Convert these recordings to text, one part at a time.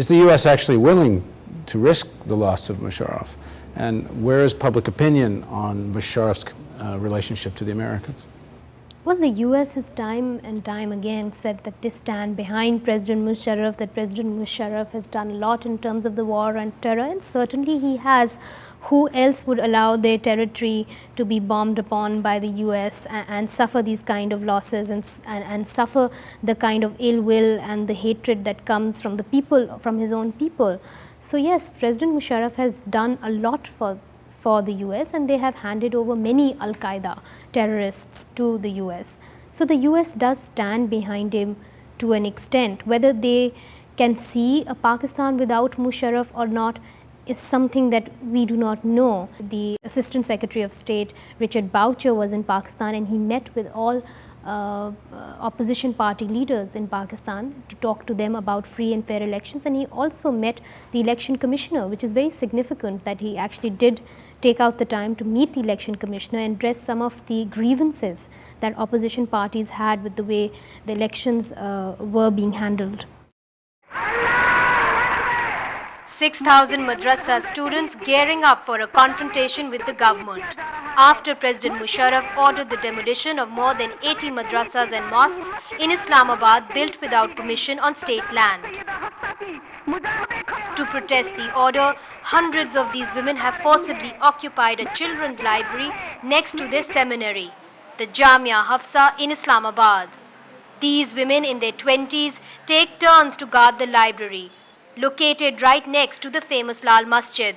is the U.S. actually willing to risk the loss of Musharraf? And where is public opinion on Musharraf's relationship to the Americans? Well, the US has time and time again said that they stand behind President Musharraf, that President Musharraf has done a lot in terms of the war on terror, and certainly he has. Who else would allow their territory to be bombed upon by the US and suffer these kind of losses and suffer the kind of ill will and the hatred that comes from the people, from his own people? So yes, President Musharraf has done a lot for the US, and they have handed over many Al-Qaeda terrorists to the US. So the US does stand behind him to an extent. Whether they can see a Pakistan without Musharraf or not is something that we do not know. The Assistant Secretary of State, Richard Boucher, was in Pakistan, and he met with all opposition party leaders in Pakistan to talk to them about free and fair elections, and he also met the election commissioner, which is very significant that he actually did take out the time to meet the election commissioner and address some of the grievances that opposition parties had with the way the elections were being handled. 6,000 madrasa students gearing up for a confrontation with the government after President Musharraf ordered the demolition of more than 80 madrasas and mosques in Islamabad built without permission on state land. To protest the order, hundreds of these women have forcibly occupied a children's library next to their seminary, the Jamia Hafsa in Islamabad. These women in their 20s take turns to guard the library, located right next to the famous Lal Masjid.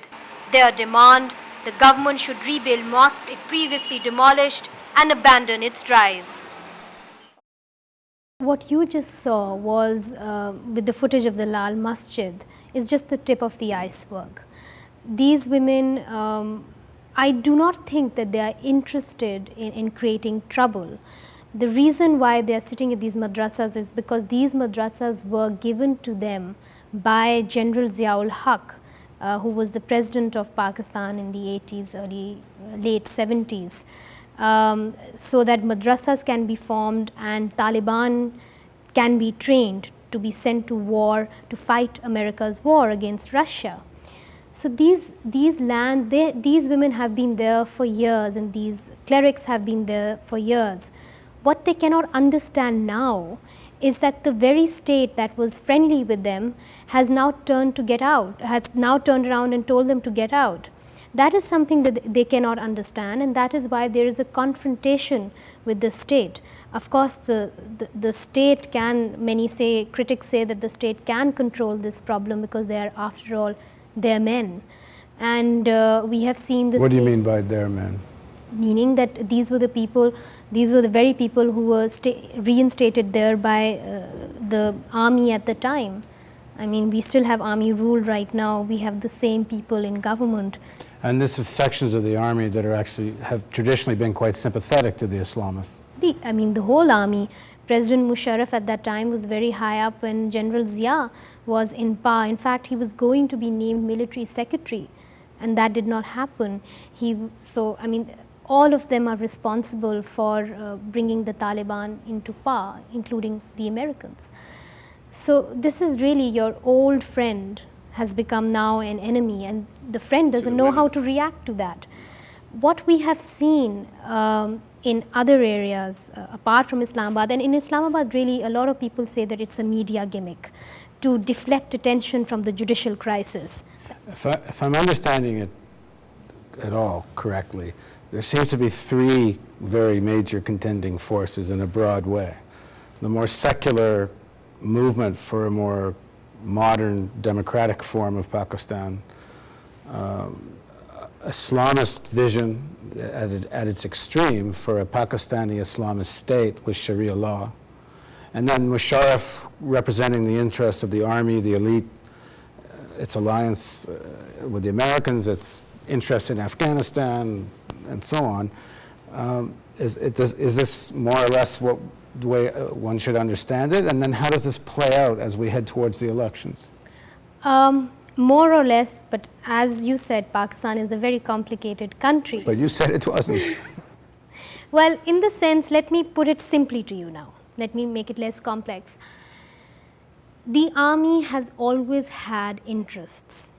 Their demand: the government should rebuild mosques it previously demolished and abandon its drive. What you just saw was with the footage of the Lal Masjid is just the tip of the iceberg. These women, I do not think that they are interested in creating trouble. The reason why they are sitting at these madrasas is because these madrasas were given to them by General Ziaul Haq, who was the president of Pakistan in the 80s, late 70s, so that madrasas can be formed and Taliban can be trained to be sent to war to fight America's war against Russia. So these women have been there for years, and these clerics have been there for years. What they cannot understand now is that the very state that was friendly with them has now turned around and told them to get out. That is something that they cannot understand, and that is why there is a confrontation with the state. Of course, the state can, critics say that the state can control this problem because they are, after all, their men. And we have seen this. What do you mean by their men? Meaning that these were the very people who were reinstated there by the army at the time. I mean, we still have army rule right now. We have the same people in government. And this is sections of the army that have traditionally been quite sympathetic to the Islamists. The whole army. President Musharraf at that time was very high up when General Zia was in power. In fact, he was going to be named military secretary, and that did not happen. All of them are responsible for bringing the Taliban into power, including the Americans. So this is really your old friend has become now an enemy, and the friend doesn't know how to react to that. What we have seen in other areas apart from Islamabad, and in Islamabad really a lot of people say that it's a media gimmick to deflect attention from the judicial crisis. If I'm understanding it at all correctly, there seems to be three very major contending forces in a broad way. The more secular movement for a more modern democratic form of Pakistan, Islamist vision at its extreme for a Pakistani Islamist state with Sharia law, and then Musharraf representing the interests of the army, the elite, its alliance with the Americans, its interest in Afghanistan, and so on. Is this more or less the way one should understand it? And then how does this play out as we head towards the elections? More or less, but as you said, Pakistan is a very complicated country. But you said it wasn't. Well, in the sense, let me put it simply to you now. Let me make it less complex. The army has always had interests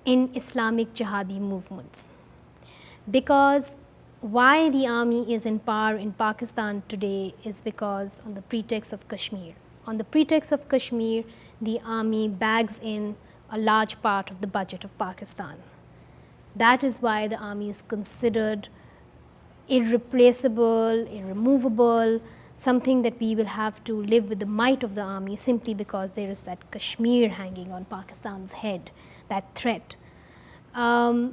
in Islamic jihadi movements, because why the army is in power in Pakistan today is because on the pretext of Kashmir. On the pretext of Kashmir, the army bags in a large part of the budget of Pakistan. That is why the army is considered irreplaceable, irremovable, something that we will have to live with the might of the army simply because there is that Kashmir hanging on Pakistan's head, that threat. President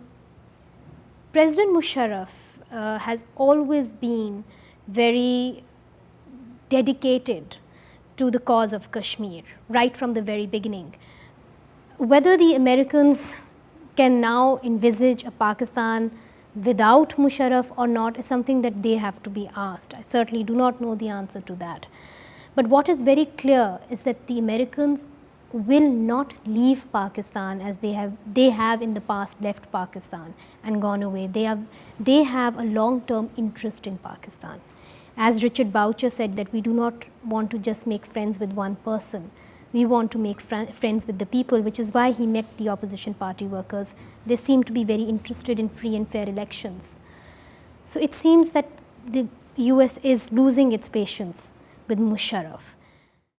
Musharraf has always been very dedicated to the cause of Kashmir, right from the very beginning. Whether the Americans can now envisage a Pakistan without Musharraf or not is something that they have to be asked. I certainly do not know the answer to that. But what is very clear is that the Americans will not leave Pakistan as they have in the past left Pakistan and gone away. They have a long-term interest in Pakistan. As Richard Boucher said, that we do not want to just make friends with one person. We want to make friends with the people, which is why he met the opposition party workers. They seem to be very interested in free and fair elections. So it seems that the US is losing its patience with Musharraf.